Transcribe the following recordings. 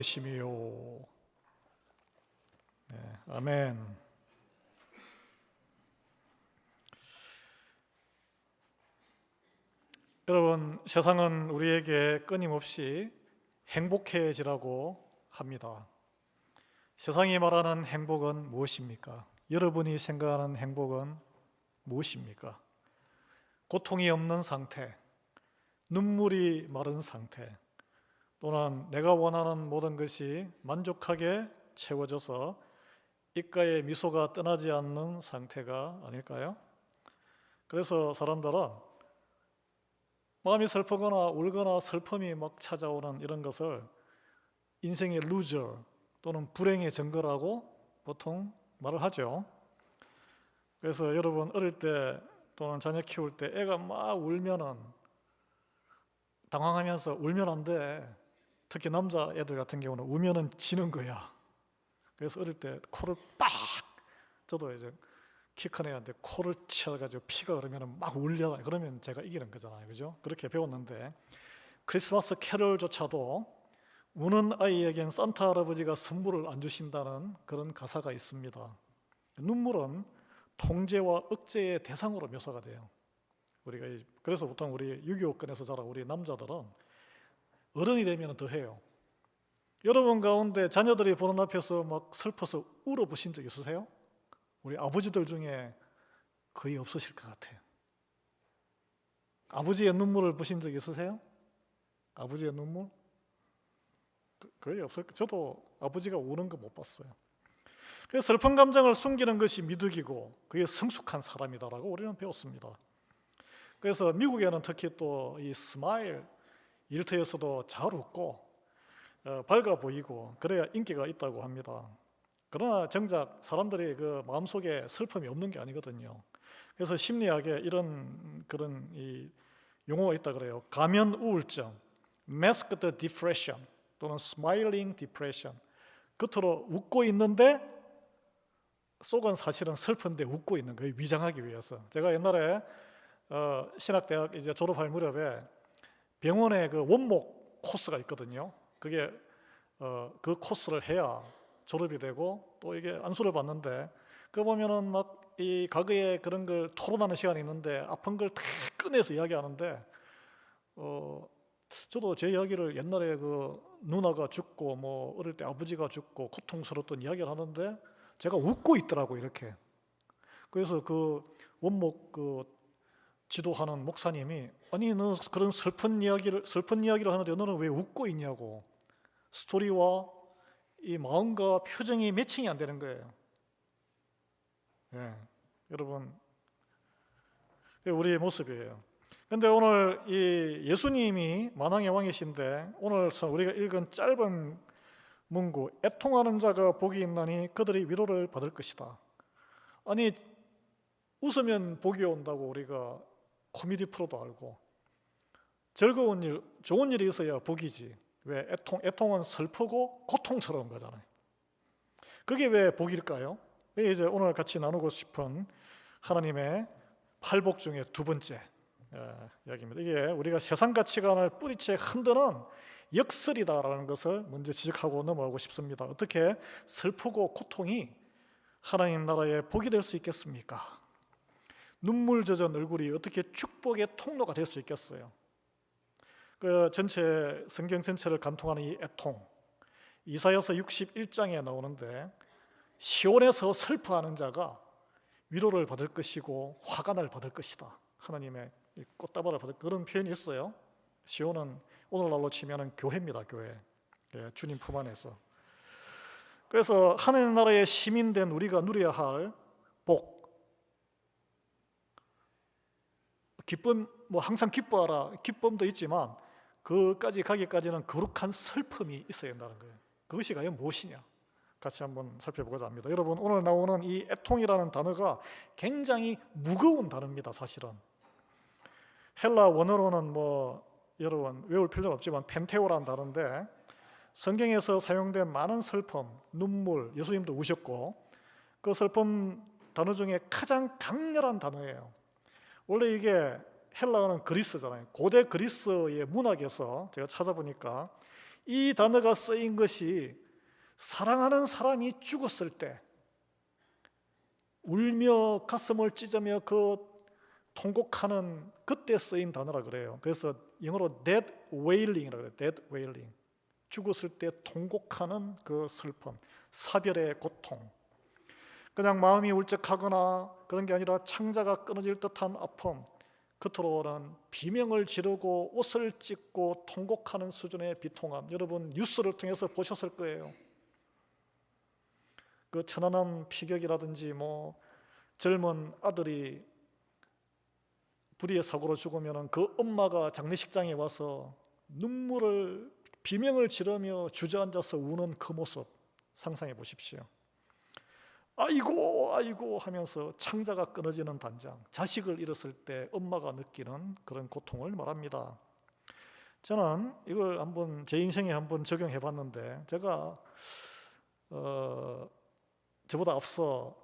심이요. 네, 아멘. 여러분, 세상은 우리에게 끊임없이 행복해지라고 합니다. 세상이 말하는 행복은 무엇입니까? 여러분이 생각하는 행복은 무엇입니까? 고통이 없는 상태, 눈물이 마른 상태, 또는 내가 원하는 모든 것이 만족하게 채워져서 입가에 미소가 떠나지 않는 상태가 아닐까요? 그래서 사람들은 마음이 슬프거나 울거나 슬픔이 막 찾아오는 이런 것을 인생의 루저 또는 불행의 증거라고 보통 말을 하죠. 그래서 여러분 어릴 때 또는 자녀 키울 때 애가 막 울면은 당황하면서 울면 안 돼. 특히 남자애들 같은 경우는 울면은 지는 거야. 그래서 어릴 때 코를 빡, 저도 이제 키 큰 애한테 코를 치어가지고 피가 흐르면 막 울려. 그러면 제가 이기는 거잖아요, 그죠? 그렇게 배웠는데 크리스마스 캐럴조차도 우는 아이에겐 산타 할아버지가 선물을 안 주신다는 그런 가사가 있습니다. 눈물은 통제와 억제의 대상으로 묘사가 돼요. 우리가 그래서 보통 우리 6.25건에서 자란 우리 남자들은 어른이 되면 더 해요. 여러분 가운데 자녀들이 보는 앞에서 막 슬퍼서 울어보신 적 있으세요? 우리 아버지들 중에 거의 없으실 것 같아요. 아버지의 눈물을 보신 적 있으세요? 아버지의 눈물? 거의 없을 거예요. 저도 아버지가 우는 거 못 봤어요. 그래서 슬픈 감정을 숨기는 것이 미덕이고 그게 성숙한 사람이다라고 우리는 배웠습니다. 그래서 미국에는 특히 또 이 스마일, 일터에서도 잘 웃고 밝아 보이고 그래야 인기가 있다고 합니다. 그러나 정작 사람들이 그 마음속에 슬픔이 없는 게 아니거든요. 그래서 심리학에 이런 그런 이 용어가 있다 그래요. 가면 우울증, masked depression 또는 smiling depression. 겉으로 웃고 있는데 속은 사실은 슬픈데 웃고 있는 거예요. 위장하기 위해서. 제가 옛날에 신학대학 이제 졸업할 무렵에 병원에 그 원목 코스가 있거든요. 그게 그 코스를 해야 졸업이 되고 또 이게 안수를 받는데 그 보면은 막 이 과거에 그런 걸 토론하는 시간이 있는데 아픈 걸 다 꺼내서 이야기하는데 저도 제 이야기를 옛날에 그 누나가 죽고 뭐 어릴 때 아버지가 죽고 고통스러웠던 이야기를 하는데 제가 웃고 있더라고 이렇게. 그래서 그 원목 그 지도하는 목사님이 아니 너 그런 슬픈 이야기를 하는데 너는 왜 웃고 있냐고. 스토리와 이 마음과 표정이 매칭이 안 되는 거예요. 예, 여러분 우리의 모습이에요. 근데 오늘 이 예수님이 만왕의 왕이신데 오늘 우리가 읽은 짧은 문구 애통하는 자가 복이 있나니 그들이 위로를 받을 것이다. 아니 웃으면 복이 온다고 우리가 코미디 프로도 알고 즐거운 일, 좋은 일이 있어야 복이지. 왜 애통은 슬프고 고통스러운 거잖아요. 그게 왜 복일까요? 이제 오늘 같이 나누고 싶은 하나님의 팔복 중에 두 번째 이야기입니다. 이게 우리가 세상 가치관을 뿌리채 흔드는 역설이다라는 것을 먼저 지적하고 넘어가고 싶습니다. 어떻게 슬프고 고통이 하나님 나라의 복이 될 수 있겠습니까? 눈물 젖은 얼굴이 어떻게 축복의 통로가 될 수 있겠어요? 그 전체 성경 전체를 관통하는 이 애통, 이사야서 61장에 나오는데 시온에서 슬퍼하는 자가 위로를 받을 것이고 화관을 받을 것이다. 하나님의 꽃다발을 받을 그런 표현이 있어요. 시온은 오늘날로 치면은 교회입니다. 교회. 예, 주님 품 안에서. 그래서 하나님 나라의 시민된 우리가 누려야 할 복, 기쁨, 뭐 항상 기뻐하라. 기쁨도 있지만 그까지 가기까지는 거룩한 슬픔이 있어야 한다는 거예요. 그것이 과연 무엇이냐? 같이 한번 살펴보고자 합니다. 여러분 오늘 나오는 이 애통이라는 단어가 굉장히 무거운 단어입니다. 사실은 헬라 원어로는 뭐 여러분 외울 필요는 없지만 펜테오라는 단어인데 성경에서 사용된 많은 슬픔, 눈물, 예수님도 우셨고 그 슬픔 단어 중에 가장 강렬한 단어예요. 원래 이게 헬라어는 그리스잖아요. 고대 그리스의 문학에서 제가 찾아보니까 이 단어가 쓰인 것이 사랑하는 사람이 죽었을 때 울며 가슴을 찢으며 그 통곡하는 그때 쓰인 단어라 그래요. 그래서 영어로 dead wailing이라고 그래요. dead wailing. 죽었을 때 통곡하는 그 슬픔, 사별의 고통. 그냥 마음이 울적하거나 그런 게 아니라 창자가 끊어질 듯한 아픔, 겉으로는 비명을 지르고 옷을 찢고 통곡하는 수준의 비통함. 여러분 뉴스를 통해서 보셨을 거예요. 그 천안함 피격이라든지 뭐 젊은 아들이 불의의 사고로 죽으면 그 엄마가 장례식장에 와서 눈물을 비명을 지르며 주저앉아서 우는 그 모습 상상해 보십시오. 아이고 아이고 하면서 창자가 끊어지는 단장, 자식을 잃었을 때 엄마가 느끼는 그런 고통을 말합니다. 저는 이걸 한번 제 인생에 한번 적용해 봤는데, 제가 저보다 앞서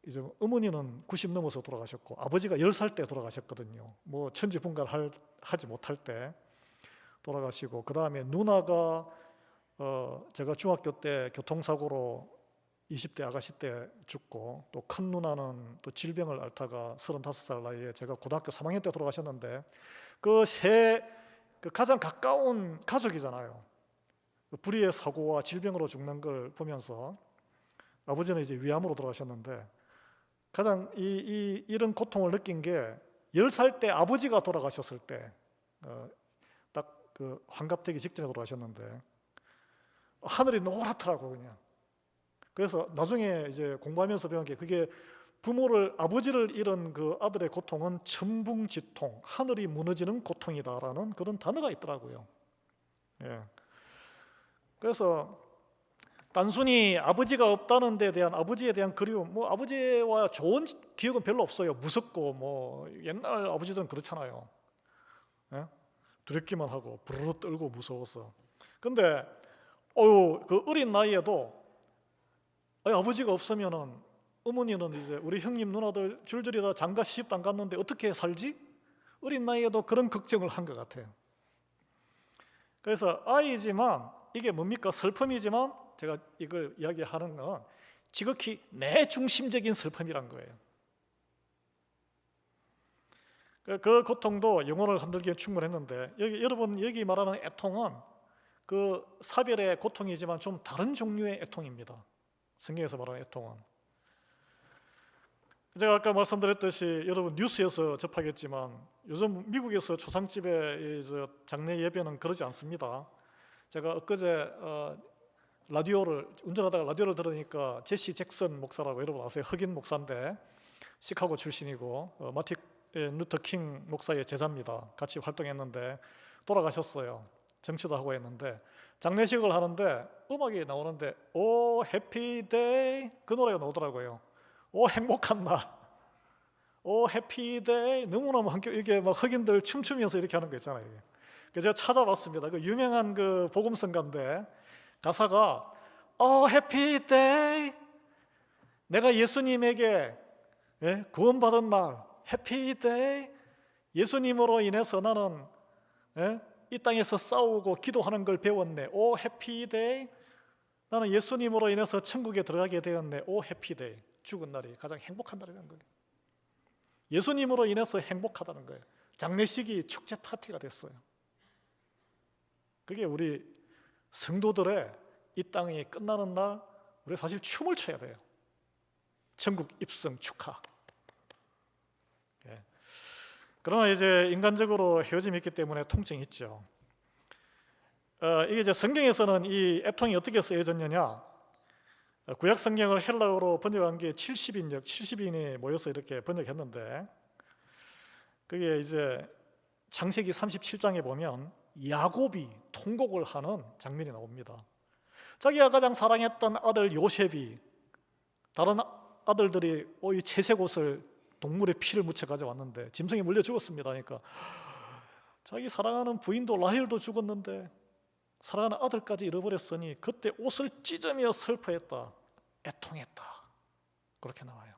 이제 어머니는 90 넘어서 돌아가셨고 아버지가 10살 때 돌아가셨거든요. 뭐 천지분간하지 못할 때 돌아가시고, 그 다음에 누나가 제가 중학교 때 교통사고로 20대 아가씨 때 죽고, 또 큰 누나는 또 질병을 앓다가 35살 나이에 제가 고등학교 3학년 때 돌아가셨는데, 그 가장 가까운 가족이잖아요. 불의의 사고와 질병으로 죽는 걸 보면서 아버지는 이제 위암으로 돌아가셨는데, 가장 이런 고통을 느낀 게 10살 때 아버지가 돌아가셨을 때, 딱 그 환갑되기 직전에 돌아가셨는데 하늘이 노랗더라고 그냥. 그래서 나중에 이제 공부하면서 배운 게, 그게 아버지를 잃은 그 아들의 고통은 천붕지통, 하늘이 무너지는 고통이다라는 그런 단어가 있더라고요. 예. 그래서 단순히 아버지가 없다는 데 대한 아버지에 대한 그리움, 뭐 아버지와 좋은 기억은 별로 없어요. 무섭고 뭐 옛날 아버지들은 그렇잖아요. 예? 두렵기만 하고 부르르 떨고 무서워서. 근데 그 어린 나이에도 아버지가 없으면은, 어머니는 이제 우리 형님 누나들 줄줄이 다 장가 시집도 안 갔는데 어떻게 살지? 어린 나이에도 그런 걱정을 한 것 같아요. 그래서 아이지만 이게 뭡니까? 슬픔이지만 제가 이걸 이야기하는 건 지극히 내 중심적인 슬픔이란 거예요. 그 고통도 영혼을 흔들기에 충분했는데, 여러분 여기 말하는 애통은 그 사별의 고통이지만 좀 다른 종류의 애통입니다. 성경에서 말하는 애통은, 제가 아까 말씀드렸듯이 여러분 뉴스에서 접하겠지만 요즘 미국에서 초상집에 장례 예배는 그러지 않습니다. 제가 엊그제 운전하다가 라디오를 들으니까 제시 잭슨 목사라고 여러분 아세요? 흑인 목사인데 시카고 출신이고 마틴 루터 킹 목사의 제자입니다. 같이 활동했는데 돌아가셨어요. 정치도 하고 했는데 장례식을 하는데 음악이 나오는데 오 해피 데이 그 노래가 나오더라고요. 오 행복한 날, 오 해피 데이. 너무너무 이게 막 흑인들 춤추면서 이렇게 하는 거 있잖아요. 그래서 제가 찾아봤습니다. 그 유명한 그 복음성가인데 가사가 오 해피 데이, 내가 예수님에게 구원받은 날, 해피 데이, 예수님으로 인해서 나는 이 땅에서 싸우고 기도하는 걸 배웠네. 오 해피 데이, 나는 예수님으로 인해서 천국에 들어가게 되었네. 오 해피 데이. 죽은 날이 가장 행복한 날이라는 거예요. 예수님으로 인해서 행복하다는 거예요. 장례식이 축제 파티가 됐어요. 그게 우리 성도들의 이 땅이 끝나는 날 우리 사실 춤을 춰야 돼요. 천국 입성 축하. 그러나 이제 인간적으로 헤어짐이 있기 때문에 통증이 있죠. 이게 이제 성경에서는 이 애통이 어떻게 쓰여졌느냐? 구약 성경을 헬라어로 번역한 게 70인이 모여서 이렇게 번역했는데, 그게 이제 창세기 37장에 보면 야곱이 통곡을 하는 장면이 나옵니다. 자기가 가장 사랑했던 아들 요셉이 다른 아들들이 이 채색 옷을 동물의 피를 묻혀 가져왔는데 짐승이 물려 죽었습니다. 그러니까 자기 사랑하는 부인도 라헬도 죽었는데 사랑하는 아들까지 잃어버렸으니 그때 옷을 찢으며 슬퍼했다, 애통했다, 그렇게 나와요.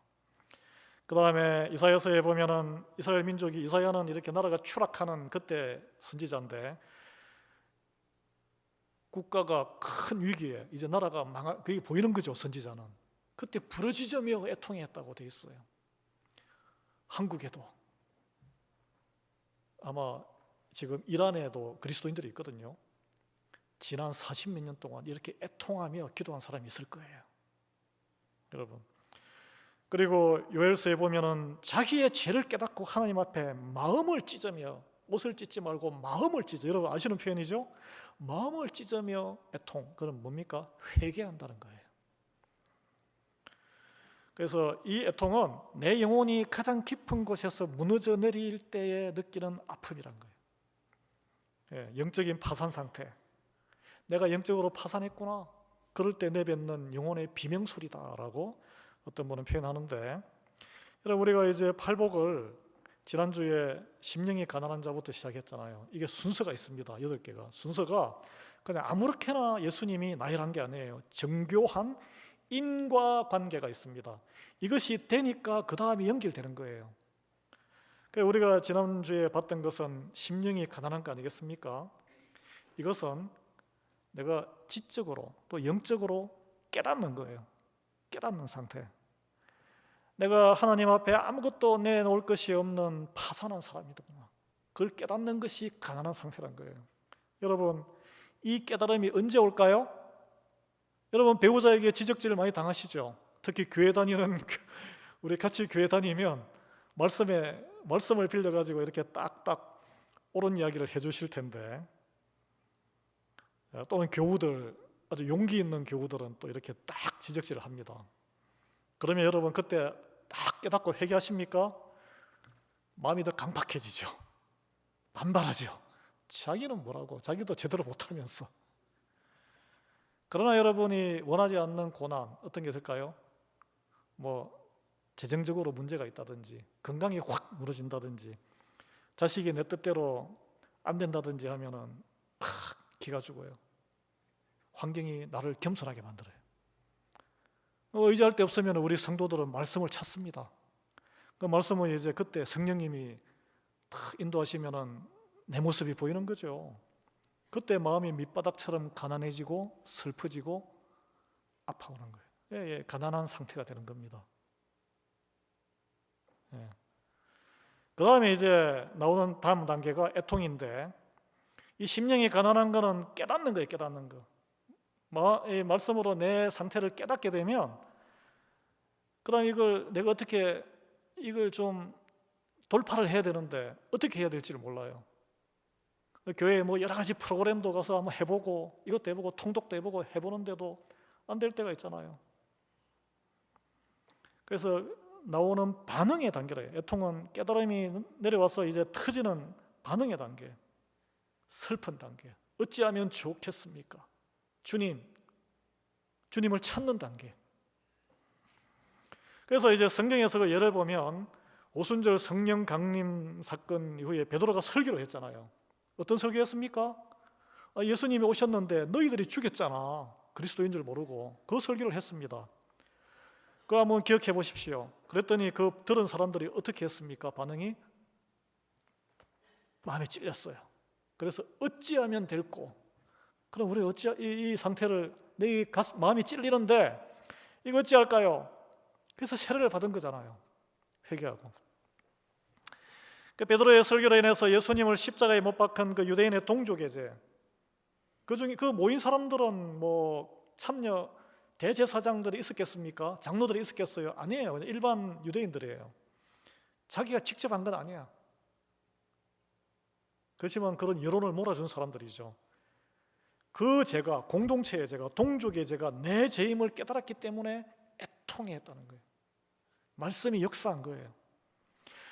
그 다음에 이사야서에 보면은 이스라엘 민족이, 이사야는 이렇게 나라가 추락하는 그때 선지자인데 국가가 큰 위기에 이제 나라가 망할 그게 보이는 거죠. 선지자는 그때 부르짖으며 애통했다고 돼 있어요. 한국에도 아마 지금 이란에도 그리스도인들이 있거든요. 지난 40몇 년 동안 이렇게 애통하며 기도한 사람이 있을 거예요, 여러분. 그리고 요엘서에 보면은 자기의 죄를 깨닫고 하나님 앞에 마음을 찢으며, 옷을 찢지 말고 마음을 찢어. 여러분 아시는 표현이죠? 마음을 찢으며 애통. 그건 뭡니까? 회개한다는 거예요. 그래서 이 애통은 내 영혼이 가장 깊은 곳에서 무너져 내릴 때에 느끼는 아픔이란 거예요. 예, 영적인 파산 상태. 내가 영적으로 파산했구나. 그럴 때 내뱉는 영혼의 비명소리다라고 어떤 분은 표현하는데, 여러분 우리가 이제 팔복을 지난주에 심령이 가난한 자부터 시작했잖아요. 이게 순서가 있습니다. 8개가. 순서가 그냥 아무렇게나 예수님이 나열한 게 아니에요. 정교한 인과관계가 있습니다. 이것이 되니까 그 다음이 연결되는 거예요. 우리가 지난주에 봤던 것은 심령이 가난한 거 아니겠습니까? 이것은 내가 지적으로 또 영적으로 깨닫는 거예요. 깨닫는 상태. 내가 하나님 앞에 아무것도 내놓을 것이 없는 파산한 사람이구나. 그걸 깨닫는 것이 가난한 상태란 거예요. 여러분 이 깨달음이 언제 올까요? 여러분 배우자에게 지적질을 많이 당하시죠? 특히 교회 다니는 우리 같이 교회 다니면 말씀을 빌려가지고 이렇게 딱딱 옳은 이야기를 해주실 텐데, 또는 교우들, 아주 용기 있는 교우들은 또 이렇게 딱 지적질을 합니다. 그러면 여러분 그때 딱 깨닫고 회개하십니까? 마음이 더 강팍해지죠. 반발하죠. 자기는 뭐라고, 자기도 제대로 못하면서. 그러나 여러분이 원하지 않는 고난 어떤 게 있을까요? 뭐 재정적으로 문제가 있다든지, 건강이 확 무너진다든지, 자식이 내 뜻대로 안 된다든지 하면은 팍 기가 죽어요. 환경이 나를 겸손하게 만들어요. 의지할 데 없으면 우리 성도들은 말씀을 찾습니다. 그 말씀은 이제 그때 성령님이 탁 인도하시면은 내 모습이 보이는 거죠. 그때 마음이 밑바닥처럼 가난해지고 슬퍼지고 아파오는 거예요. 가난한 상태가 되는 겁니다. 그 다음에 이제 나오는 다음 단계가 애통인데, 이 심령이 가난한 거는 깨닫는 거예요. 깨닫는 거. 말씀으로 내 상태를 깨닫게 되면, 그다음 이걸 내가 어떻게 이걸 좀 돌파를 해야 되는데 어떻게 해야 될지를 몰라요. 교회에 뭐 여러 가지 프로그램도 가서 한번 해보고, 이것도 해보고 통독도 해보고 해보는데도 안 될 때가 있잖아요. 그래서 나오는 반응의 단계래요. 애통은 깨달음이 내려와서 이제 터지는 반응의 단계, 슬픈 단계. 어찌하면 좋겠습니까? 주님을 찾는 단계. 그래서 이제 성경에서 그 예를 보면 오순절 성령 강림 사건 이후에 베드로가 설교를 했잖아요. 어떤 설교였습니까? 예수님이 오셨는데 너희들이 죽였잖아. 그리스도인 줄 모르고. 그 설교를 했습니다. 그거 한번 기억해 보십시오. 그랬더니 그 들은 사람들이 어떻게 했습니까? 반응이 마음에 찔렸어요. 그래서 어찌하면 될꼬. 그럼 우리 이 상태를, 내 마음이 찔리는데 이거 어찌할까요? 그래서 세례를 받은 거잖아요. 회개하고. 그 베드로의 설교로 인해서 예수님을 십자가에 못 박은 그 유대인의 동족의제, 그중에 그 모인 사람들은 뭐 참여 대제사장들이 있었겠습니까? 장로들이 있었겠어요? 아니에요. 일반 유대인들이에요. 자기가 직접 한 건 아니야. 그렇지만 그런 여론을 몰아준 사람들이죠. 그 죄가, 공동체의 죄가, 동족의 죄가 내 죄임을 깨달았기 때문에 애통해했다는 거예요. 말씀이 역사한 거예요.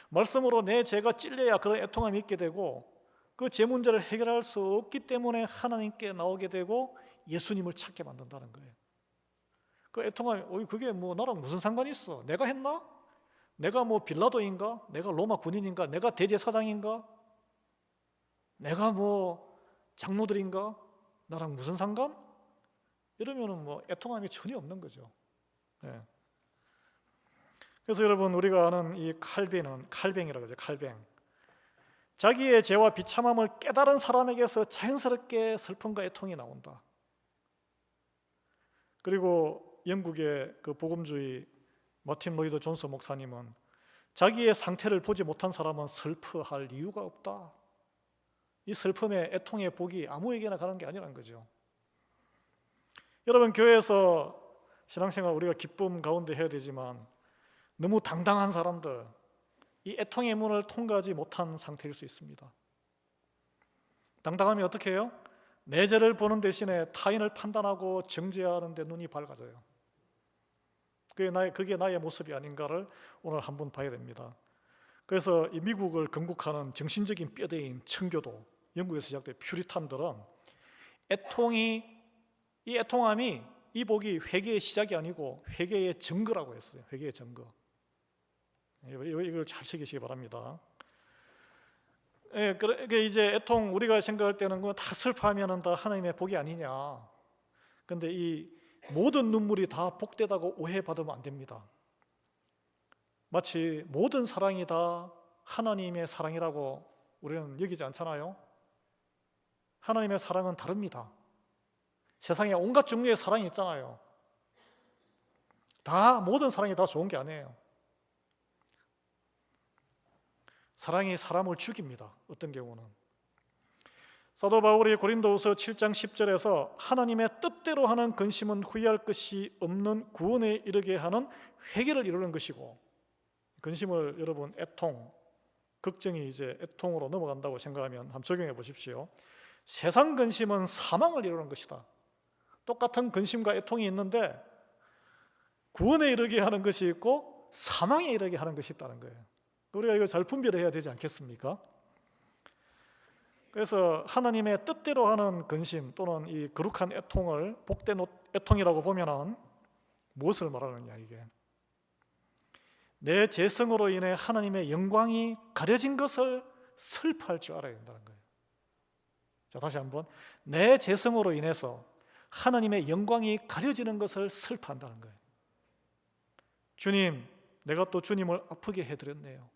말씀으로 내 죄가 찔려야 그런 애통함이 있게 되고, 그 죄 문제를 해결할 수 없기 때문에 하나님께 나오게 되고 예수님을 찾게 만든다는 거예요. 그 애통함이 그게 뭐 나랑 무슨 상관이 있어? 내가 했나? 내가 뭐 빌라도인가? 내가 로마 군인인가? 내가 대제사장인가? 내가 뭐 장로들인가? 나랑 무슨 상관? 이러면은 뭐 애통함이 전혀 없는 거죠. 네. 그래서 여러분 우리가 아는 이 칼뱅이라고 하죠. 칼뱅. 자기의 죄와 비참함을 깨달은 사람에게서 자연스럽게 슬픔과 애통이 나온다. 그리고 영국의 그 복음주의 마틴 로이드 존스 목사님은 자기의 상태를 보지 못한 사람은 슬퍼할 이유가 없다. 이 슬픔의 애통의 복이 아무에게나 가는 게 아니라는 거죠. 여러분, 교회에서 신앙생활 우리가 기쁨 가운데 해야 되지만 너무 당당한 사람들, 이 애통의 문을 통과하지 못한 상태일 수 있습니다. 당당하면 어떻게 해요? 내 죄를 보는 대신에 타인을 판단하고 정죄하는 데 눈이 밝아져요. 그게 나의 모습이 아닌가를 오늘 한번 봐야 됩니다. 그래서 이 미국을 건국하는 정신적인 뼈대인 청교도, 영국에서 시작된 퓨리탄들은 이 애통함이, 이 복이 회개의 시작이 아니고 회개의 증거라고 했어요. 회개의 증거. 이걸 잘 새기시기 바랍니다. 그게 이제 애통, 우리가 생각할 때는 다 슬퍼하면은 다 하나님의 복이 아니냐. 근데 이 모든 눈물이 다 복되다고 오해받으면 안 됩니다. 마치 모든 사랑이 다 하나님의 사랑이라고 우리는 여기지 않잖아요. 하나님의 사랑은 다릅니다. 세상에 온갖 종류의 사랑이 있잖아요. 모든 사랑이 다 좋은 게 아니에요. 사랑이 사람을 죽입니다. 어떤 경우는. 사도 바울이 고린도후서 7장 10절에서 하나님의 뜻대로 하는 근심은 후회할 것이 없는 구원에 이르게 하는 회개를 이루는 것이고, 근심을 여러분 애통, 걱정이 이제 애통으로 넘어간다고 생각하면 한번 적용해 보십시오. 세상 근심은 사망을 이루는 것이다. 똑같은 근심과 애통이 있는데 구원에 이르게 하는 것이 있고 사망에 이르게 하는 것이 있다는 거예요. 우리가 이거 잘 분별해야 되지 않겠습니까? 그래서 하나님의 뜻대로 하는 근심 또는 이 거룩한 애통을 복된 애통이라고 보면은 무엇을 말하느냐, 이게 내 죄성으로 인해 하나님의 영광이 가려진 것을 슬퍼할 줄 알아야 된다는 거예요. 자, 다시 한번, 내 죄성으로 인해서 하나님의 영광이 가려지는 것을 슬퍼한다는 거예요. 주님, 내가 또 주님을 아프게 해드렸네요.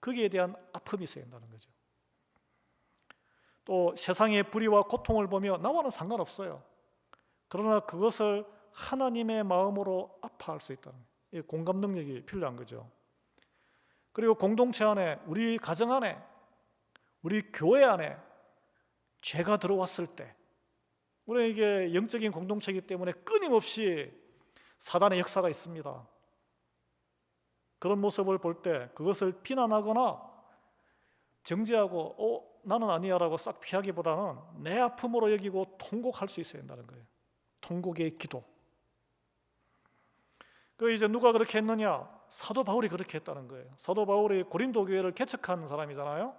거기에 대한 아픔이 있어야 한다는 거죠. 또 세상의 불의와 고통을 보며 나와는 상관없어요. 그러나 그것을 하나님의 마음으로 아파할 수 있다는 거예요. 공감 능력이 필요한 거죠. 그리고 공동체 안에, 우리 가정 안에, 우리 교회 안에 죄가 들어왔을 때, 우리 이게 영적인 공동체이기 때문에 끊임없이 사단의 역사가 있습니다. 그런 모습을 볼 때 그것을 비난하거나 정죄하고 나는 아니야라고 싹 피하기보다는 내 아픔으로 여기고 통곡할 수 있어야 한다는 거예요. 통곡의 기도. 그 이제 누가 그렇게 했느냐? 사도 바울이 그렇게 했다는 거예요. 사도 바울이 고린도 교회를 개척한 사람이잖아요.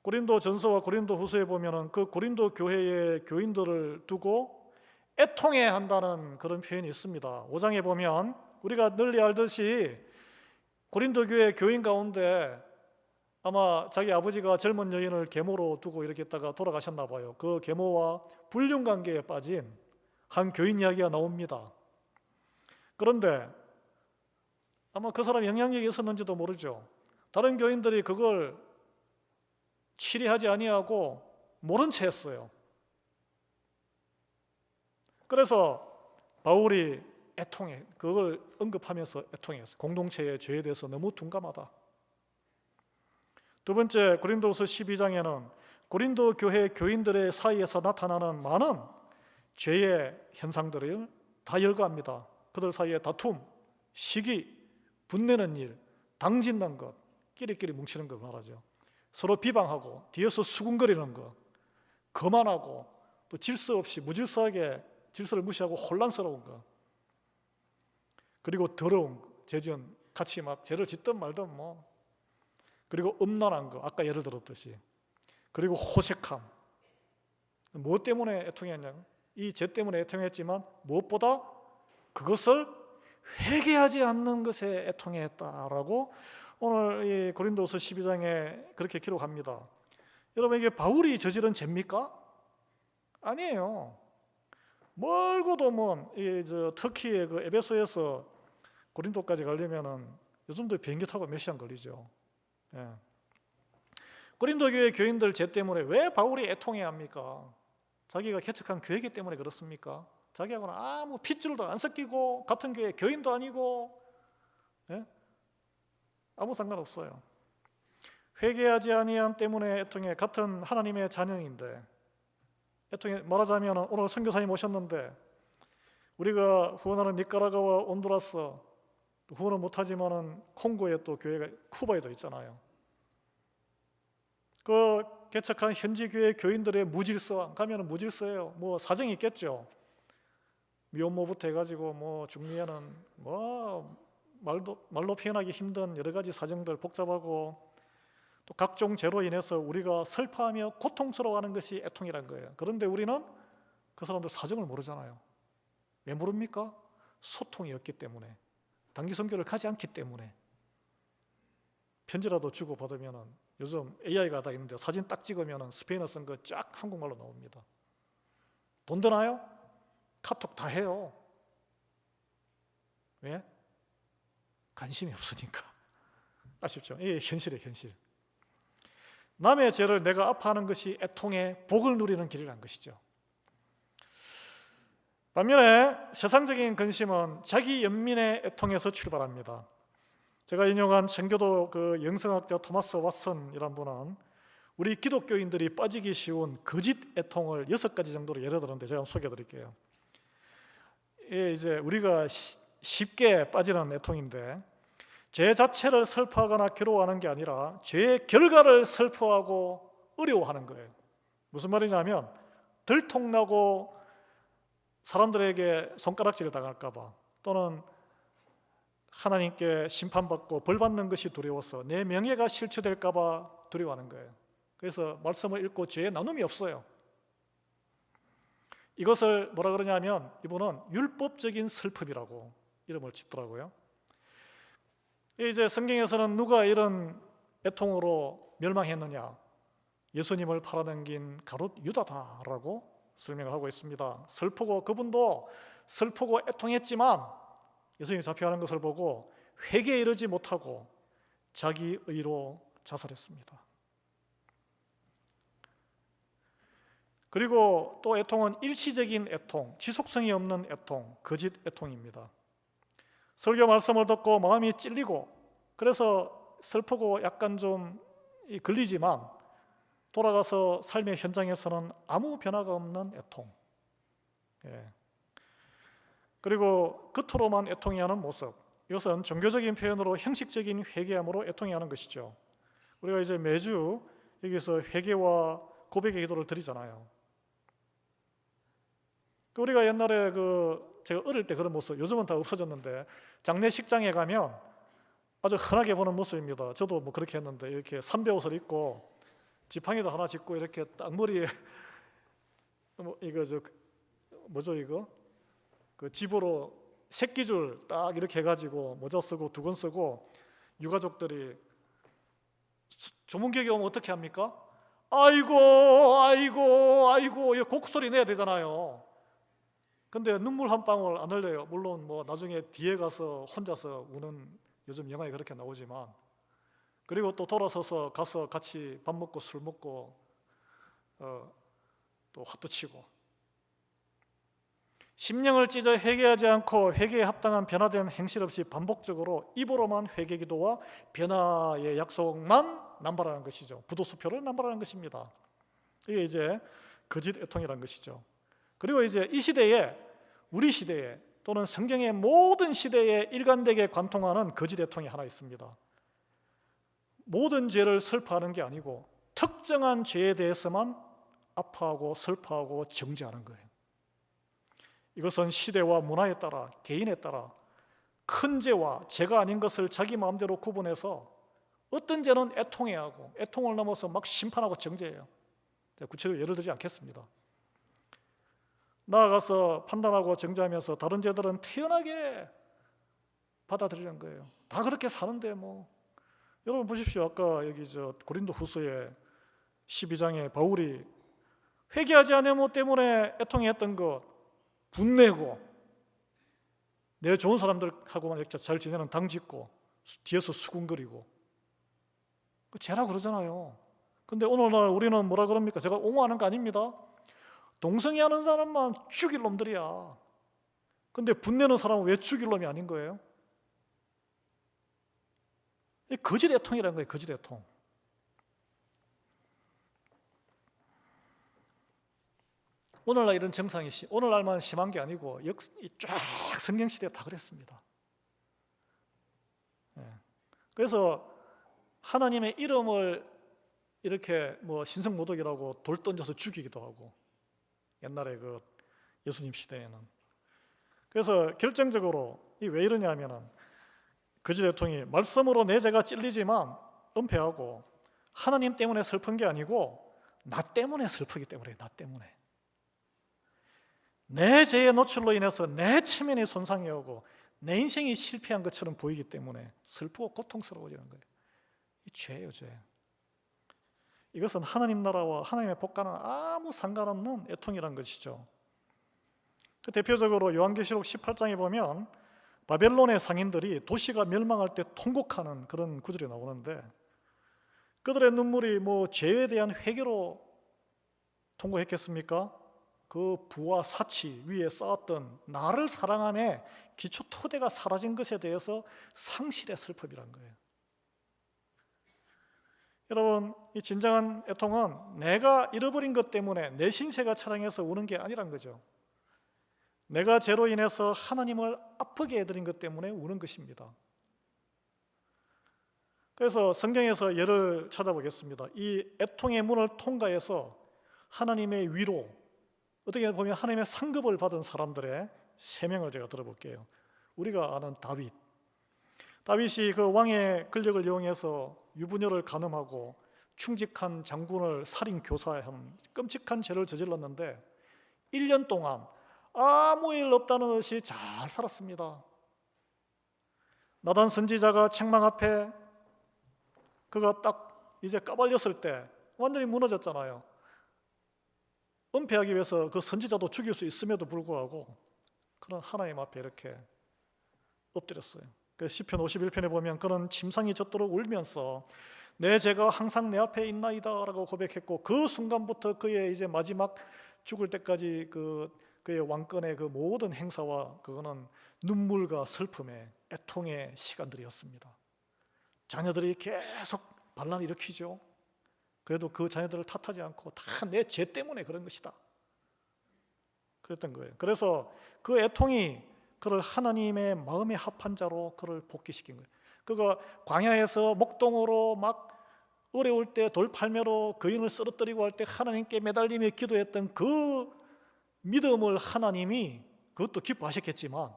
고린도 전서와 고린도 후서에 보면은 그 고린도 교회의 교인들을 두고 애통해 한다는 그런 표현이 있습니다. 5장에 보면 우리가 널리 알듯이 고린도 교회 교인 가운데 아마 자기 아버지가 젊은 여인을 계모로 두고 이렇게 있다가 돌아가셨나 봐요. 그 계모와 불륜 관계에 빠진 한 교인 이야기가 나옵니다. 그런데 아마 그 사람이 영향력이 있었는지도 모르죠. 다른 교인들이 그걸 치리하지 아니하고 모른 채 했어요. 그래서 바울이 애통해, 그걸 언급하면서 애통했어요. 공동체의 죄에 대해서 너무 둔감하다. 두 번째, 고린도후서 12장에는 고린도 교회 교인들의 사이에서 나타나는 많은 죄의 현상들을 다 열거합니다. 그들 사이에 다툼, 시기, 분내는 일, 당짓는 것, 끼리끼리 뭉치는 걸 말하죠. 서로 비방하고 뒤에서 수군거리는 것, 거만하고 또 질서 없이 무질서하게 질서를 무시하고 혼란스러운 것, 그리고 더러운 것, 죄지은 같이 막 죄를 짓든 말든 그리고 음란한 거, 아까 예를 들었듯이, 그리고 호색함. 무엇 때문에 애통했냐면 이 죄 때문에 애통했지만 무엇보다 그것을 회개하지 않는 것에 애통했다라고 오늘 이 고린도서 12장에 그렇게 기록합니다. 여러분, 이게 바울이 저지른 죄입니까? 아니에요. 멀고도 먼 터키의 그 에베소에서 고린도까지 가려면은 요즘도 비행기 타고 몇 시간 걸리죠. 예. 고린도 교회 교인들 죄 때문에 왜 바울이 애통해야 합니까? 자기가 개척한 교회이기 때문에 그렇습니까? 자기하고는 아무 핏줄도 안 섞이고 같은 교회 교인도 아니고, 예? 아무 상관없어요. 회개하지 아니함 때문에 애통에 같은 하나님의 자녀인데, 애통에 말하자면 오늘 선교사님 오셨는데 우리가 후원하는 니카라과와 온두라스, 후원은 못하지만은 콩고에 또 교회가 쿠바에도 있잖아요. 그 개척한 현지 교회 교인들의 무질서, 가면은 무질서예요. 뭐 사정이 있겠죠. 미혼모부터 해가지고 뭐 중미에는 뭐 말로 표현하기 힘든 여러 가지 사정들, 복잡하고 또 각종 죄로 인해서 우리가 슬퍼하며 고통스러워하는 것이 애통이란 거예요. 그런데 우리는 그 사람들 사정을 모르잖아요. 왜 모릅니까? 소통이 없기 때문에, 단기 선교를 가지 않기 때문에. 편지라도 주고 받으면은 요즘 AI가 다 있는데 사진 딱 찍으면은 스페인어 쓴 거 쫙 한국말로 나옵니다. 돈 드나요? 카톡 다 해요. 왜? 관심이 없으니까. 아쉽죠? 이게 현실이에요, 현실. 남의 죄를 내가 아파하는 것이 애통의 복을 누리는 길이라는 것이죠. 반면에 세상적인 근심은 자기 연민의 애통에서 출발합니다. 제가 인용한 청교도 그 영성학자 토마스 왓슨이란 분은 우리 기독교인들이 빠지기 쉬운 거짓 애통을 6가지 정도로 예를 들었는데 제가 소개해 드릴게요. 이제 우리가 쉽게 빠지는 애통인데, 죄 자체를 슬퍼하거나 괴로워하는 게 아니라 죄의 결과를 슬퍼하고 어려워하는 거예요. 무슨 말이냐면 들통나고 사람들에게 손가락질을 당할까 봐, 또는 하나님께 심판받고 벌받는 것이 두려워서 내 명예가 실추될까 봐 두려워하는 거예요. 그래서 말씀을 읽고 죄의 나눔이 없어요. 이것을 뭐라 그러냐면 이분은 율법적인 슬픔이라고 이름을 짓더라고요. 이제 성경에서는 누가 이런 애통으로 멸망했느냐? 예수님을 팔아넘긴 가룟 유다다라고 설명을 하고 있습니다. 슬프고, 그분도 슬프고 애통했지만 예수님이 잡혀가는 것을 보고 회개에 이르지 못하고 자기 의로 자살했습니다. 그리고 또 애통은 일시적인 애통, 지속성이 없는 애통, 거짓 애통입니다. 설교 말씀을 듣고 마음이 찔리고 그래서 슬프고 약간 좀 걸리지만 돌아가서 삶의 현장에서는 아무 변화가 없는 애통. 그리고 겉으로만 애통해하는 모습, 이것은 종교적인 표현으로 형식적인 회개함으로 애통해하는 것이죠. 우리가 이제 매주 여기서 회개와 고백의 기도를 드리잖아요. 우리가 옛날에 제가 어릴 때 그런 모습, 요즘은 다 없어졌는데 장례식장에 가면 아주 흔하게 보는 모습입니다. 저도 뭐 그렇게 했는데 이렇게 삼배옷을 입고 지팡이도 하나 짚고 이렇게 딱 머리에 이거 그 집으로 새끼줄 딱 이렇게 해가지고 모자 쓰고 두건 쓰고, 유가족들이 조문객이 오면 어떻게 합니까? 아이고 아이고 아이고, 이 곡소리 내야 되잖아요. 근데 눈물 한 방울 안 흘려요. 물론 뭐 나중에 뒤에 가서 혼자서 우는, 요즘 영화에 그렇게 나오지만, 그리고 또 돌아서서 가서 같이 밥 먹고 술 먹고 또 화도 치고, 심령을 찢어 회개하지 않고 회개에 합당한 변화된 행실 없이 반복적으로 입으로만 회개 기도와 변화의 약속만 남발하는 것이죠. 부도수표를 남발하는 것입니다. 이게 이제 거짓 애통이라는 것이죠. 그리고 이제 이 시대에, 우리 시대에 또는 성경의 모든 시대에 일관되게 관통하는 거짓 애통이 하나 있습니다. 모든 죄를 슬퍼하는 게 아니고 특정한 죄에 대해서만 아파하고 슬퍼하고 정죄하는 거예요. 이것은 시대와 문화에 따라, 개인에 따라 큰 죄와 죄가 아닌 것을 자기 마음대로 구분해서 어떤 죄는 애통해야 하고 애통을 넘어서 막 심판하고 정죄해요. 구체적으로 예를 들지 않겠습니다. 나아가서 판단하고 정죄하면서 다른 죄들은 태연하게 받아들이는 거예요. 다 그렇게 사는데 뭐. 여러분 보십시오. 아까 여기 고린도 후서에 12장에 바울이 회개하지 않은 것 때문에 애통했던 것, 분내고 내 좋은 사람들하고만 이렇게 잘 지내는 당 짓고 뒤에서 수군거리고, 그 죄라 그러잖아요. 근데 오늘날 우리는 뭐라 그럽니까? 제가 옹호하는 거 아닙니다. 동성애하는 사람만 죽일 놈들이야. 근데 분내는 사람은 왜 죽일 놈이 아닌 거예요? 이 거짓 애통이라는 거예요. 거짓 애통. 오늘날 이런 정상이 오늘날만 심한 게 아니고 쫙 성경시대에 다 그랬습니다. 그래서 하나님의 이름을 이렇게 뭐 신성모독이라고 돌 던져서 죽이기도 하고, 옛날에 그 예수님 시대에는. 그래서 결정적으로 왜 이러냐면은 거짓 애통이 말씀으로 내 죄가 찔리지만 은폐하고 하나님 때문에 슬픈 게 아니고 나 때문에 슬프기 때문에, 나 때문에 내 죄의 노출로 인해서 내 체면이 손상이 오고 내 인생이 실패한 것처럼 보이기 때문에 슬프고 고통스러워지는 거예요. 이 죄예요, 죄. 이것은 하나님 나라와 하나님의 복과는 아무 상관없는 애통이란 것이죠. 대표적으로 요한계시록 18장에 보면 바벨론의 상인들이 도시가 멸망할 때 통곡하는 그런 구절이 나오는데, 그들의 눈물이 뭐 죄에 대한 회개로 통곡했겠습니까? 그 부와 사치 위에 쌓았던 나를 사랑함의 기초 토대가 사라진 것에 대해서 상실의 슬픔이란 거예요. 여러분, 이 진정한 애통은 내가 잃어버린 것 때문에 내 신세가 차량해서 우는 게 아니란 거죠. 내가 죄로 인해서 하나님을 아프게 해드린 것 때문에 우는 것입니다. 그래서 성경에서 예를 찾아보겠습니다. 이 애통의 문을 통과해서 하나님의 위로, 어떻게 보면 하나님의 상급을 받은 사람들의 세 명을 제가 들어볼게요. 우리가 아는 다윗이 그 왕의 권력을 이용해서 유부녀를 간음하고 충직한 장군을 살인 교사한 끔찍한 죄를 저질렀는데 1년 동안 아무 일 없다는 듯이 잘 살았습니다. 나단 선지자가 책망 앞에 그가 딱 이제 까발렸을 때 완전히 무너졌잖아요. 은폐하기 위해서 그 선지자도 죽일 수 있음에도 불구하고 그는 하나님 앞에 이렇게 엎드렸어요. 그 시편 51편에 보면 그는 침상이 젖도록 울면서 내 죄가 항상 내 앞에 있나이다라고 고백했고, 그 순간부터 그의 이제 마지막 죽을 때까지 그의 왕권의 그 모든 행사와 그거는 눈물과 슬픔의 애통의 시간들이었습니다. 자녀들이 계속 반란을 일으키죠. 그래도 그 자녀들을 탓하지 않고 다 내 죄 때문에 그런 것이다 그랬던 거예요. 그래서 그 애통이 그를 하나님의 마음에 합한 자로 그를 복귀시킨 거예요. 그가 광야에서 목동으로 막 어려울 때 돌팔매로 거인을 쓰러뜨리고 할 때 하나님께 매달리며 기도했던 그 믿음을 하나님이 그것도 기뻐하셨겠지만,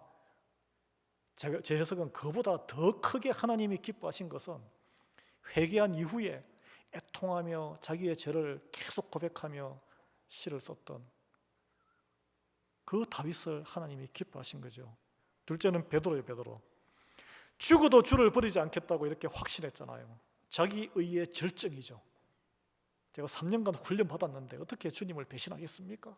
제 해석은 그보다 더 크게 하나님이 기뻐하신 것은 회개한 이후에 애통하며 자기의 죄를 계속 고백하며 시를 썼던 그 다윗을 하나님이 기뻐하신 거죠. 둘째는 베드로예요. 베드로. 죽어도 주를 버리지 않겠다고 이렇게 확신했잖아요. 자기 의의 절정이죠. 제가 3년간 훈련 받았는데 어떻게 주님을 배신하겠습니까?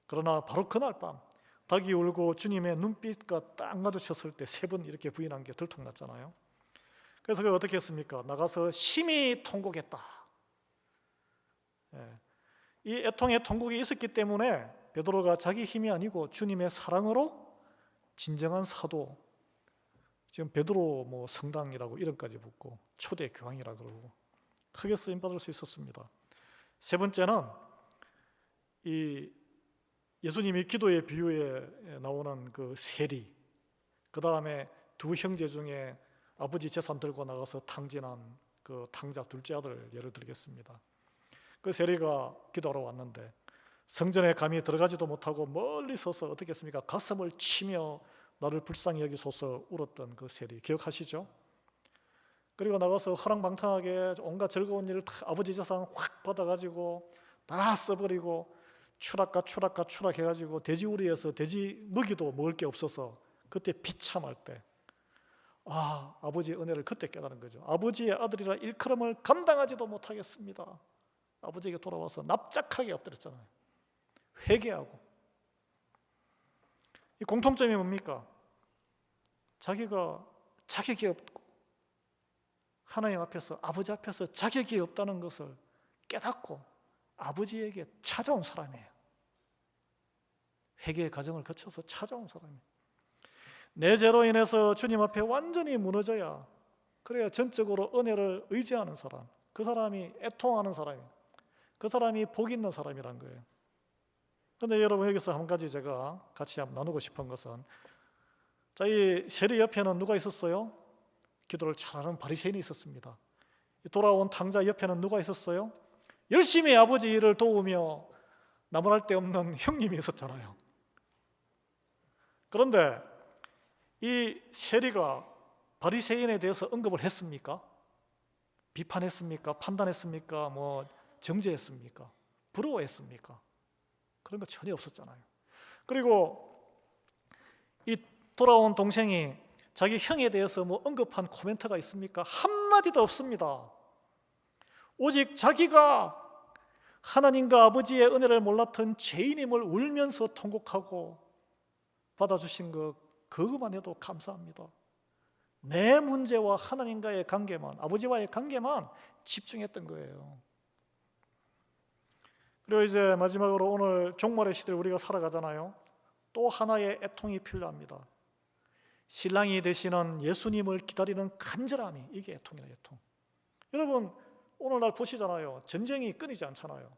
그러나 바로 그날 밤 닭이 울고 주님의 눈빛과 딱 마주쳤을 때 3번 이렇게 부인한 게 들통났잖아요. 그래서 그가 어떻게 했습니까? 나가서 심히 통곡했다. 이 애통의 통곡이 있었기 때문에 베드로가 자기 힘이 아니고 주님의 사랑으로 진정한 사도, 지금 베드로 뭐 성당이라고 이름까지 붙고 초대 교황이라 그러고 크게 쓰임 받을 수 있었습니다. 세 번째는 이 예수님이 기도의 비유에 나오는 그 세리, 그 다음에 두 형제 중에 아버지 재산 들고 나가서 탕진한 그 탕자 둘째 아들 예를 들겠습니다. 그 세리가 기도하러 왔는데 성전에 감히 들어가지도 못하고 멀리 서서 어떻게 했습니까? 가슴을 치며 나를 불쌍히 여기소서 울었던 그 세리 기억하시죠? 그리고 나가서 허랑방탕하게 온갖 즐거운 일을 다 아버지 재산 확 받아가지고 다 써버리고 추락 해가지고 돼지우리에서 돼지 먹이도 먹을 게 없어서 그때 비참할 때 아버지의 은혜를 그때 깨달은 거죠. 아버지의 아들이라 일컬음을 감당하지도 못하겠습니다. 아버지에게 돌아와서 납작하게 엎드렸잖아요. 회개하고. 이 공통점이 뭡니까? 자기가 자격이 없고 하나님 앞에서, 아버지 앞에서 자격이 없다는 것을 깨닫고 아버지에게 찾아온 사람이에요. 회개의 과정을 거쳐서 찾아온 사람이에요. 내 죄로 인해서 주님 앞에 완전히 무너져야, 그래야 전적으로 은혜를 의지하는 사람, 그 사람이 애통하는 사람이에요. 그 사람이 복 있는 사람이란 거예요. 그런데 여러분, 여기서 한 가지 제가 같이 한번 나누고 싶은 것은, 자, 이 세리 옆에는 누가 있었어요? 기도를 잘하는 바리새인이 있었습니다. 돌아온 탕자 옆에는 누가 있었어요? 열심히 아버지 일을 도우며 나무랄 데 없는 형님이 있었잖아요. 그런데 이 세리가 바리새인에 대해서 언급을 했습니까? 비판했습니까? 판단했습니까? 뭐 정죄했습니까? 부러워했습니까? 그런 거 전혀 없었잖아요. 그리고 이 돌아온 동생이 자기 형에 대해서 뭐 언급한 코멘트가 있습니까? 한마디도 없습니다. 오직 자기가 하나님과 아버지의 은혜를 몰랐던 죄인임을 울면서 통곡하고 받아주신 그것만 해도 감사합니다. 내 문제와 하나님과의 관계만, 아버지와의 관계만 집중했던 거예요. 그리고 이제 마지막으로 오늘 종말의 시대를 우리가 살아가잖아요. 또 하나의 애통이 필요합니다. 신랑이 되시는 예수님을 기다리는 간절함이, 이게 애통이라, 애통. 여러분, 오늘날 보시잖아요. 전쟁이 끊이지 않잖아요.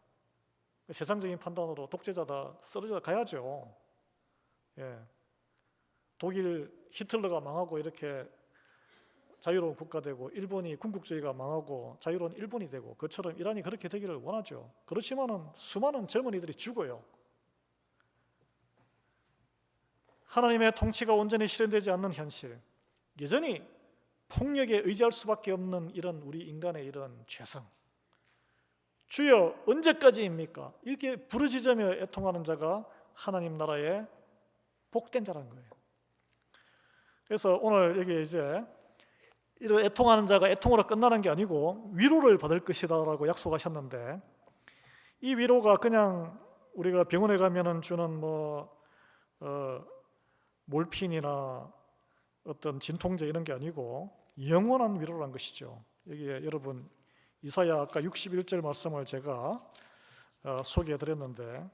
세상적인 판단으로 독재자 다 쓰러져 가야죠. 예. 독일 히틀러가 망하고 이렇게 자유로운 국가 되고, 일본이 군국주의가 망하고 자유로운 일본이 되고, 그처럼 이란이 그렇게 되기를 원하죠. 그렇지만은 수많은 젊은이들이 죽어요. 하나님의 통치가 온전히 실현되지 않는 현실, 여전히 폭력에 의지할 수밖에 없는 이런 우리 인간의 이런 죄성, 주여 언제까지입니까? 이렇게 부르짖으며 애통하는 자가 하나님 나라의 복된 자라는 거예요. 그래서 오늘 여기 이제 이런 애통하는 자가 애통으로 끝나는 게 아니고 위로를 받을 것이다라고 약속하셨는데, 이 위로가 그냥 우리가 병원에 가면은 주는 몰핀이나 어떤 진통제 이런 게 아니고 영원한 위로란 것이죠. 여기에 여러분 이사야 아까 61절 말씀을 제가 소개해 드렸는데,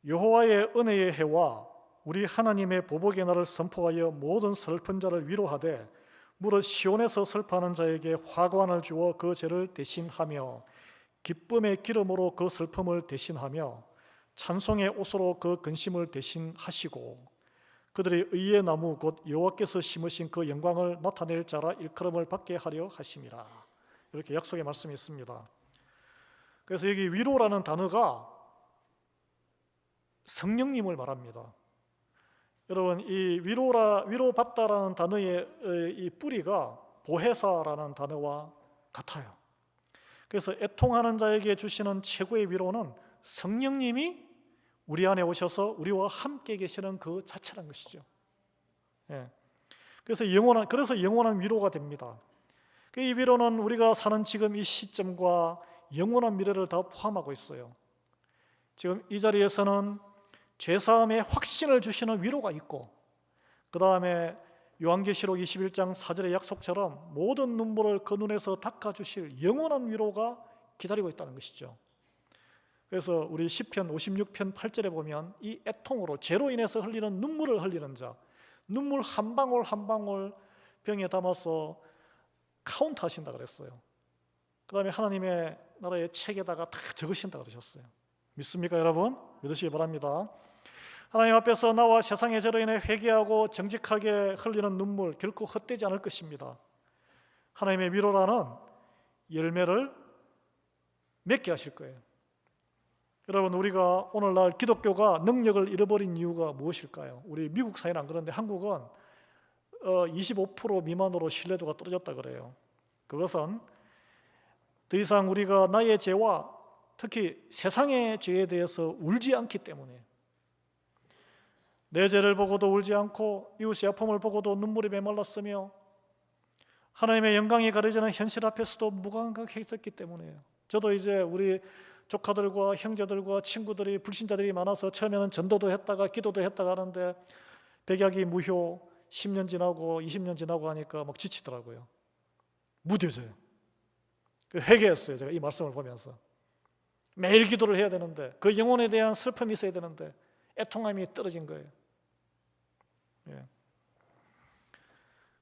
여호와의 은혜의 해와 우리 하나님의 보복의 날을 선포하여 모든 슬픈 자를 위로하되 무릇 시온에서 슬퍼하는 자에게 화관을 주어 그 죄를 대신하며 기쁨의 기름으로 그 슬픔을 대신하며 찬송의 옷으로 그 근심을 대신하시고 그들의 의의 나무 곧 여호와께서 심으신 그 영광을 나타낼 자라 일컬음을 받게 하려 하심이라. 이렇게 약속의 말씀이 있습니다. 그래서 여기 위로라는 단어가 성령님을 말합니다. 여러분, 이 위로받다라는 단어의 이 뿌리가 보혜사라는 단어와 같아요. 그래서 애통하는 자에게 주시는 최고의 위로는 성령님이 우리 안에 오셔서 우리와 함께 계시는 그 자체란 것이죠. 예. 그래서 영원한 위로가 됩니다. 이 위로는 우리가 사는 지금 이 시점과 영원한 미래를 다 포함하고 있어요. 지금 이 자리에서는 죄사함의 확신을 주시는 위로가 있고, 그 다음에 요한계시록 21장 4절의 약속처럼 모든 눈물을 그 눈에서 닦아주실 영원한 위로가 기다리고 있다는 것이죠. 그래서 우리 시편 56편 8절에 보면 이 애통으로 죄로 인해서 흘리는 눈물을 흘리는 자, 눈물 한 방울 한 방울 병에 담아서 카운트하신다 그랬어요. 그 다음에 하나님의 나라의 책에다가 다 적으신다 그러셨어요. 믿습니까 여러분? 믿으시기 바랍니다. 하나님 앞에서 나와 세상의 죄로 인해 회개하고 정직하게 흘리는 눈물 결코 헛되지 않을 것입니다. 하나님의 위로라는 열매를 맺게 하실 거예요. 여러분, 우리가 오늘날 기독교가 능력을 잃어버린 이유가 무엇일까요? 우리 미국 사회는 안 그런데 한국은 25% 미만으로 신뢰도가 떨어졌다 그래요. 그것은 더 이상 우리가 나의 죄와 특히 세상의 죄에 대해서 울지 않기 때문에, 내 죄를 보고도 울지 않고 이웃의 아픔을 보고도 눈물이 메말랐으며 하나님의 영광이 가려지는 현실 앞에서도 무감각했었기 때문이에요. 저도 이제 우리 조카들과 형제들과 친구들이 불신자들이 많아서 처음에는 전도도 했다가 기도도 했다가 하는데 백약이 무효 10년 지나고 20년 지나고 하니까 막 지치더라고요. 무뎌져요. 회개했어요. 제가 이 말씀을 보면서. 매일 기도를 해야 되는데 그 영혼에 대한 슬픔이 있어야 되는데 애통함이 떨어진 거예요. 예.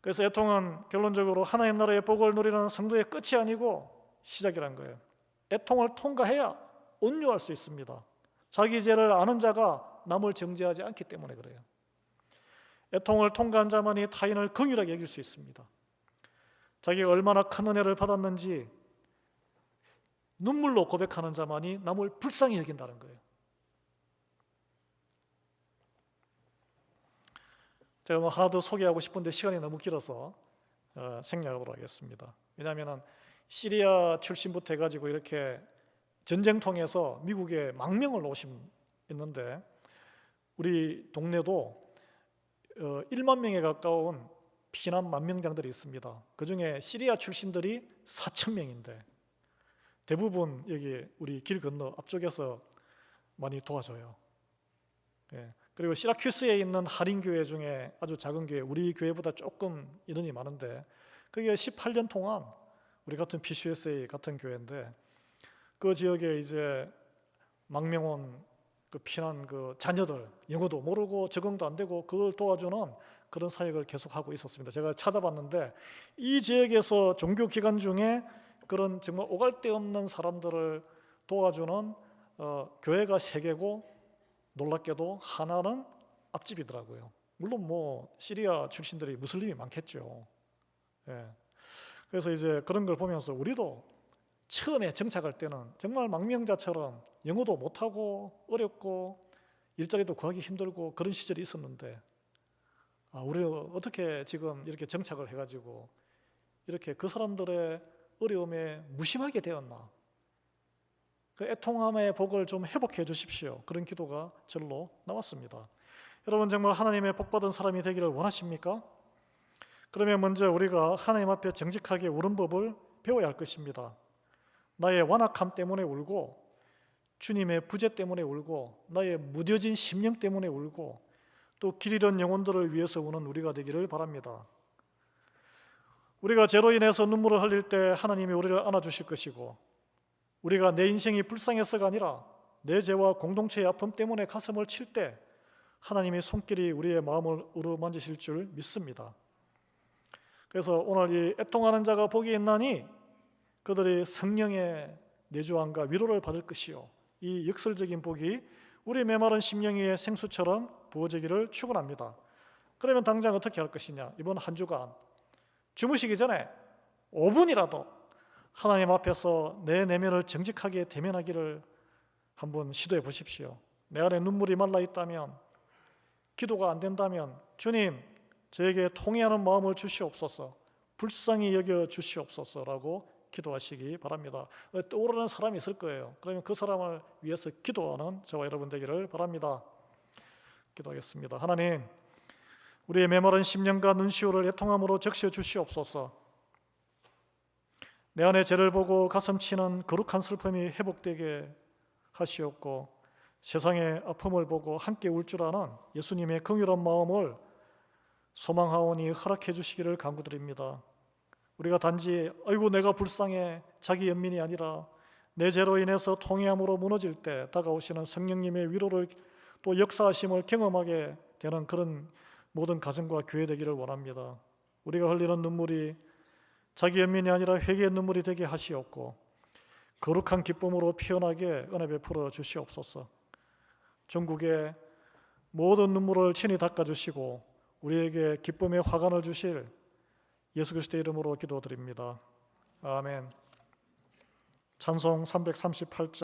그래서 애통은 결론적으로 하나님 나라의 복을 누리는 성도의 끝이 아니고 시작이란 거예요. 애통을 통과해야 온유할 수 있습니다. 자기 죄를 아는 자가 남을 정죄하지 않기 때문에 그래요. 애통을 통과한 자만이 타인을 긍휼하게 여길 수 있습니다. 자기가 얼마나 큰 은혜를 받았는지 눈물로 고백하는 자만이 남을 불쌍히 여긴다는 거예요. 제가 뭐 하나 더 소개하고 싶은데 시간이 너무 길어서 생략하도록 하겠습니다. 왜냐하면 시리아 출신부터 해가지고 이렇게 전쟁통에서 미국에 망명을 오신 있는데 우리 동네도 1만 명에 가까운 피난 만명장들이 있습니다. 그 중에 시리아 출신들이 4천 명인데 대부분 여기 우리 길 건너 앞쪽에서 많이 도와줘요. 예. 그리고 시라큐스에 있는 할인교회 중에 아주 작은 교회, 우리 교회보다 조금 인원이 많은데 그게 18년 동안 우리 같은 PCUSA 같은 교회인데 그 지역에 이제 망명 온 그 피난 그 자녀들 영어도 모르고 적응도 안 되고 그걸 도와주는 그런 사역을 계속하고 있었습니다. 제가 찾아봤는데 이 지역에서 종교기관 중에 그런 정말 오갈 데 없는 사람들을 도와주는 교회가 3개고 놀랍게도 하나는 앞집이더라고요. 물론 뭐 시리아 출신들이 무슬림이 많겠죠. 예. 그래서 이제 그런 걸 보면서 우리도 처음에 정착할 때는 정말 망명자처럼 영어도 못하고 어렵고 일자리도 구하기 힘들고 그런 시절이 있었는데 우리는 어떻게 지금 이렇게 정착을 해가지고 이렇게 그 사람들의 어려움에 무심하게 되었나. 그 애통함의 복을 좀 회복해 주십시오. 그런 기도가 절로 나왔습니다. 여러분 정말 하나님의 복받은 사람이 되기를 원하십니까? 그러면 먼저 우리가 하나님 앞에 정직하게 우는 법을 배워야 할 것입니다. 나의 완악함 때문에 울고 주님의 부재 때문에 울고 나의 무뎌진 심령 때문에 울고 또 길 잃은 영혼들을 위해서 우는 우리가 되기를 바랍니다. 우리가 죄로 인해서 눈물을 흘릴 때 하나님이 우리를 안아주실 것이고 우리가 내 인생이 불쌍해서가 아니라 내 죄와 공동체의 아픔 때문에 가슴을 칠 때 하나님의 손길이 우리의 마음을 어루만지실 줄 믿습니다. 그래서 오늘 이 애통하는 자가 복이 있나니 그들이 성령의 내주함과 위로를 받을 것이요 이 역설적인 복이 우리 메마른 심령 위에 생수처럼 부어지기를 축원합니다. 그러면 당장 어떻게 할 것이냐? 이번 한 주간 주무시기 전에 5분이라도 하나님 앞에서 내 내면을 정직하게 대면하기를 한번 시도해 보십시오. 내 안에 눈물이 말라 있다면, 기도가 안 된다면 주님 저에게 통회하는 마음을 주시옵소서, 불쌍히 여겨 주시옵소서라고 기도하시기 바랍니다. 떠오르는 사람이 있을 거예요. 그러면 그 사람을 위해서 기도하는 저와 여러분 되기를 바랍니다. 기도하겠습니다. 하나님, 우리의 메마른 심령과 눈시울을 애통함으로 적셔 주시옵소서. 내 안에 죄를 보고 가슴 치는 거룩한 슬픔이 회복되게 하시옵고 세상의 아픔을 보고 함께 울 줄 아는 예수님의 긍휼한 마음을 소망하오니 허락해 주시기를 간구드립니다. 우리가 단지 아이고 내가 불쌍해 자기 연민이 아니라 내 죄로 인해서 통회함으로 무너질 때 다가오시는 성령님의 위로를 또 역사하심을 경험하게 되는 그런 모든 가정과 교회 되기를 원합니다. 우리가 흘리는 눈물이 자기 연민이 아니라 회개의 눈물이 되게 하시옵고 거룩한 기쁨으로 피어나게 은혜 베풀어 주시옵소서. 전국의 모든 눈물을 친히 닦아주시고 우리에게 기쁨의 화관을 주실 예수 그리스도의 이름으로 기도드립니다. 아멘. 찬송 338장